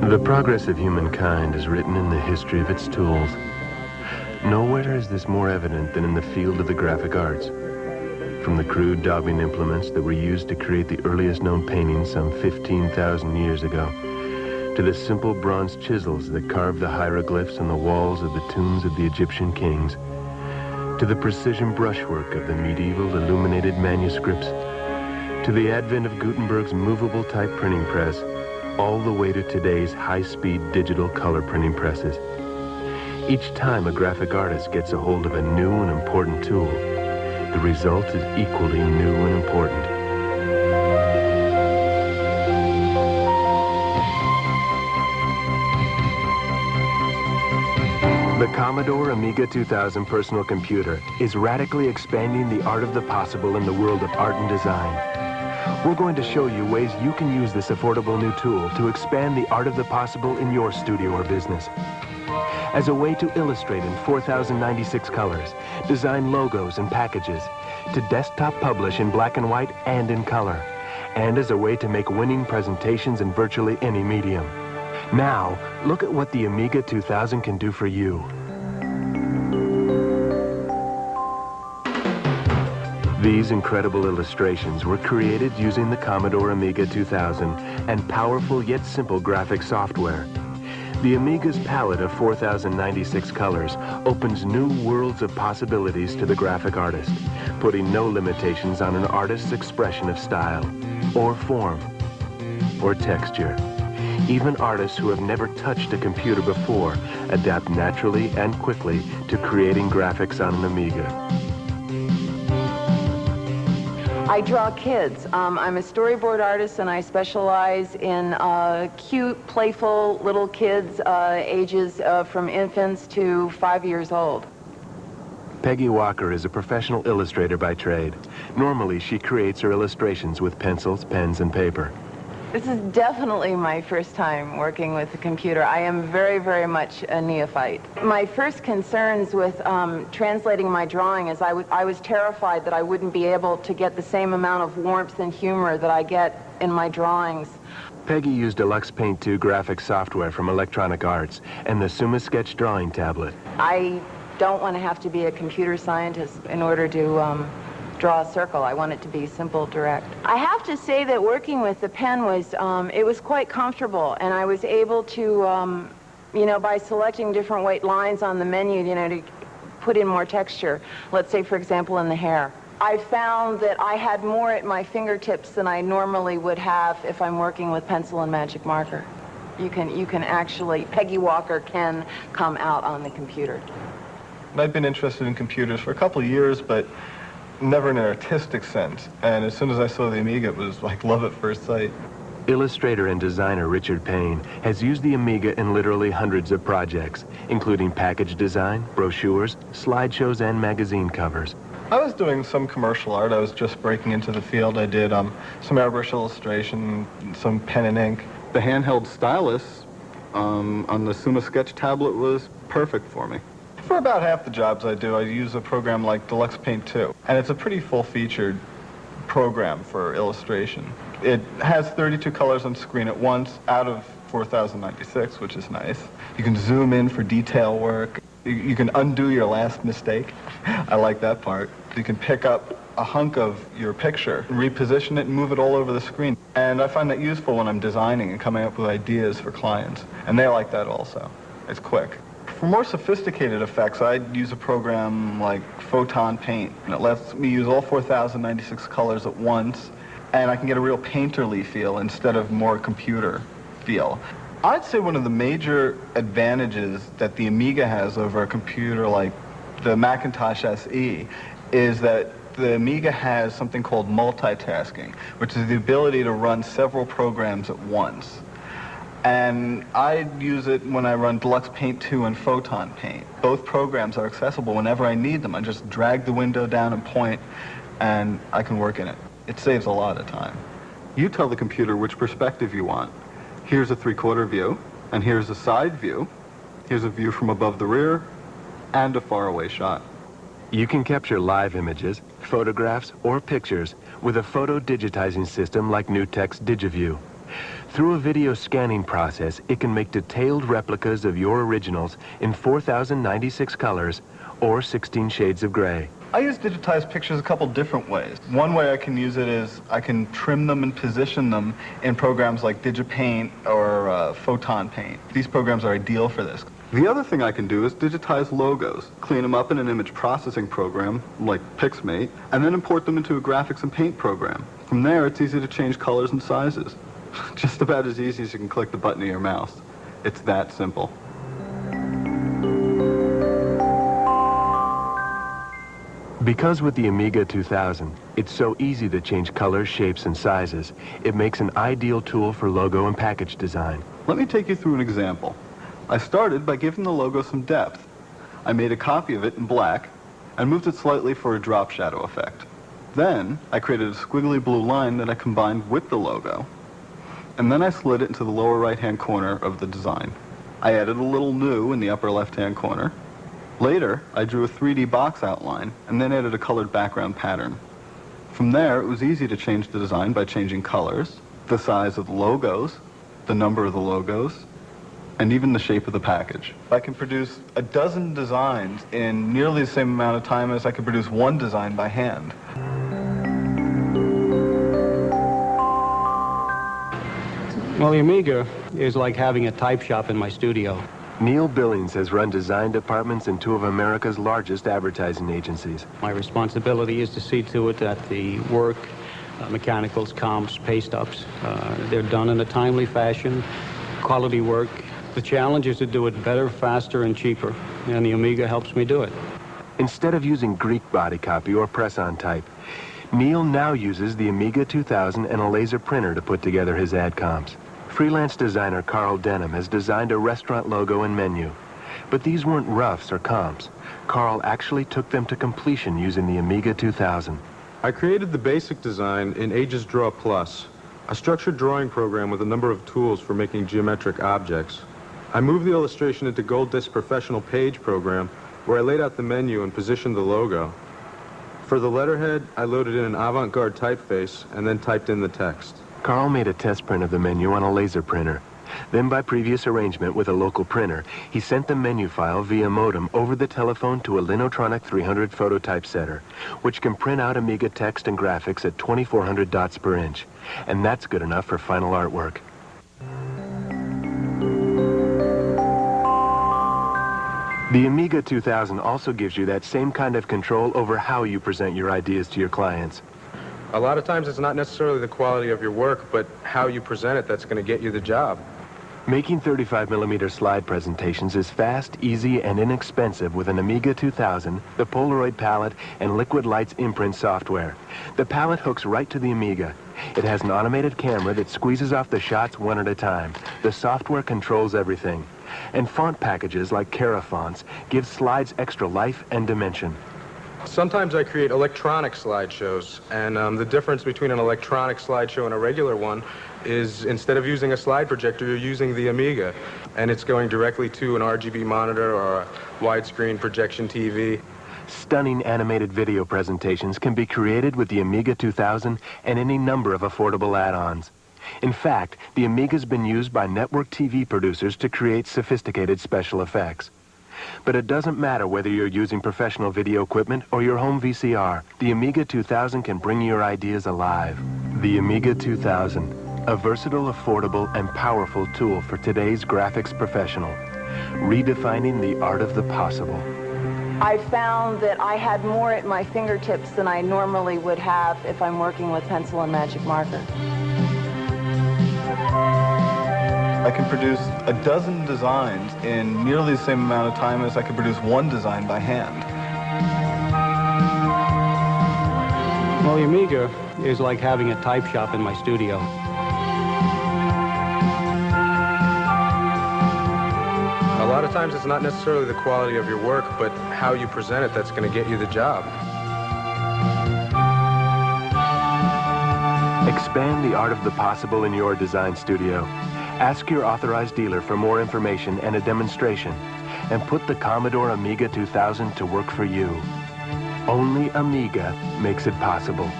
The progress of humankind is written in the history of its tools. Nowhere is this more evident than in the field of the graphic arts. From the crude daubing implements that were used to create the earliest known paintings some 15,000 years ago, to the simple bronze chisels that carved the hieroglyphs on the walls of the tombs of the Egyptian kings, to the precision brushwork of the medieval illuminated manuscripts, to the advent of Gutenberg's movable type printing press, all the way to today's high-speed digital color printing presses. Each time a graphic artist gets a hold of a new and important tool, the result is equally new and important. The Commodore Amiga 2000 personal computer is radically expanding the art of the possible in the world of art and design. We're going to show you ways you can use this affordable new tool to expand the art of the possible in your studio or business. As a way to illustrate in 4,096 colors, design logos and packages, to desktop publish in black and white and in color, and as a way to make winning presentations in virtually any medium. Now, look at what the Amiga 2000 can do for you. These incredible illustrations were created using the Commodore Amiga 2000 and powerful yet simple graphic software. The Amiga's palette of 4,096 colors opens new worlds of possibilities to the graphic artist, putting no limitations on an artist's expression of style, or form, or texture. Even artists who have never touched a computer before adapt naturally and quickly to creating graphics on an Amiga. I draw kids. I'm a storyboard artist, and I specialize in cute, playful little kids, ages from infants to 5 years old. Peggy Walker is a professional illustrator by trade. Normally, she creates her illustrations with pencils, pens, and paper. This is definitely my first time working with a computer. I am very, very much a neophyte. My first concerns with translating my drawing is I was terrified that I wouldn't be able to get the same amount of warmth and humor that I get in my drawings. Peggy used Deluxe Paint 2 graphic software from Electronic Arts and the Suma Sketch drawing tablet. I don't want to have to be a computer scientist in order to draw a circle. I want it to be simple, direct. I have to say that working with the pen was, it was quite comfortable, and I was able to, you know, by selecting different weight lines on the menu, you know, to put in more texture. Let's say, for example, in the hair. I found that I had more at my fingertips than I normally would have if I'm working with pencil and magic marker. You can actually, Peggy Walker can come out on the computer. I've been interested in computers for a couple of years, but never in an artistic sense. And as soon as I saw the Amiga, it was like love at first sight. Illustrator and designer Richard Payne has used the Amiga in literally hundreds of projects, including package design, brochures, slideshows, and magazine covers. I was doing some commercial art. I was just breaking into the field. I did some airbrush illustration, some pen and ink. The handheld stylus on the Suma Sketch tablet was perfect for me. For about half the jobs I do, I use a program like Deluxe Paint 2, and it's a pretty full-featured program for illustration. It has 32 colors on screen at once, out of 4,096, which is nice. You can zoom in for detail work. You can undo your last mistake. I like that part. You can pick up a hunk of your picture, reposition it, and move it all over the screen. And I find that useful when I'm designing and coming up with ideas for clients, and they like that also. It's quick. For more sophisticated effects, I'd use a program like Photon Paint. And it lets me use all 4,096 colors at once, and I can get a real painterly feel instead of more computer feel. I'd say one of the major advantages that the Amiga has over a computer like the Macintosh SE is that the Amiga has something called multitasking, which is the ability to run several programs at once. And I use it when I run Deluxe Paint 2 and Photon Paint. Both programs are accessible whenever I need them. I just drag the window down and point, and I can work in it. It saves a lot of time. You tell the computer which perspective you want. Here's a three-quarter view, and here's a side view. Here's a view from above the rear, and a faraway shot. You can capture live images, photographs, or pictures with a photo digitizing system like NewTek's DigiView. Through a video scanning process, it can make detailed replicas of your originals in 4,096 colors or 16 shades of gray. I use digitized pictures a couple different ways. One way I can use it is I can trim them and position them in programs like DigiPaint or Photon Paint. These programs are ideal for this. The other thing I can do is digitize logos, clean them up in an image processing program like Pixmate, and then import them into a graphics and paint program. From there, it's easy to change colors and sizes. Just about as easy as you can click the button of your mouse. It's that simple. Because with the Amiga 2000, it's so easy to change colors, shapes, and sizes, it makes an ideal tool for logo and package design. Let me take you through an example. I started by giving the logo some depth. I made a copy of it in black and moved it slightly for a drop shadow effect. Then, I created a squiggly blue line that I combined with the logo. And then I slid it into the lower right-hand corner of the design. I added a little new in the upper left-hand corner. Later, I drew a 3D box outline and then added a colored background pattern. From there, it was easy to change the design by changing colors, the size of the logos, the number of the logos, and even the shape of the package. I can produce a dozen designs in nearly the same amount of time as I could produce one design by hand. Well, the Amiga is like having a type shop in my studio. Neil Billings has run design departments in two of America's largest advertising agencies. My responsibility is to see to it that the work, mechanicals, comps, paste ups, they're done in a timely fashion, quality work. The challenge is to do it better, faster, and cheaper, and the Amiga helps me do it. Instead of using Greek body copy or press-on type, Neil now uses the Amiga 2000 and a laser printer to put together his ad comps. Freelance designer Carl Denham has designed a restaurant logo and menu. But these weren't roughs or comps. Carl actually took them to completion using the Amiga 2000. I created the basic design in Aegis Draw Plus, a structured drawing program with a number of tools for making geometric objects. I moved the illustration into Gold Disc Professional Page program, where I laid out the menu and positioned the logo. For the letterhead, I loaded in an avant-garde typeface and then typed in the text. Carl made a test print of the menu on a laser printer. Then, by previous arrangement with a local printer, he sent the menu file via modem over the telephone to a Linotronic 300 phototype setter, which can print out Amiga text and graphics at 2,400 dots per inch. And that's good enough for final artwork. The Amiga 2000 also gives you that same kind of control over how you present your ideas to your clients. A lot of times it's not necessarily the quality of your work, but how you present it that's going to get you the job. Making 35mm slide presentations is fast, easy, and inexpensive with an Amiga 2000, the Polaroid palette, and Liquid Light's imprint software. The palette hooks right to the Amiga. It has an automated camera that squeezes off the shots one at a time. The software controls everything. And font packages like Cara fonts give slides extra life and dimension. Sometimes I create electronic slideshows, and the difference between an electronic slideshow and a regular one is instead of using a slide projector, you're using the Amiga, and it's going directly to an RGB monitor or a widescreen projection TV. Stunning animated video presentations can be created with the Amiga 2000 and any number of affordable add-ons. In fact, the Amiga's been used by network TV producers to create sophisticated special effects. But it doesn't matter whether you're using professional video equipment or your home VCR. The Amiga 2000 can bring your ideas alive. The Amiga 2000, a versatile, affordable, and powerful tool for today's graphics professional, redefining the art of the possible. I found that I had more at my fingertips than I normally would have if I'm working with pencil and magic marker. I can produce a dozen designs in nearly the same amount of time as I could produce one design by hand. Well, the Amiga is like having a type shop in my studio. A lot of times it's not necessarily the quality of your work, but how you present it that's going to get you the job. Expand the art of the possible in your design studio. Ask your authorized dealer for more information and a demonstration, and put the Commodore Amiga 2000 to work for you. Only Amiga makes it possible.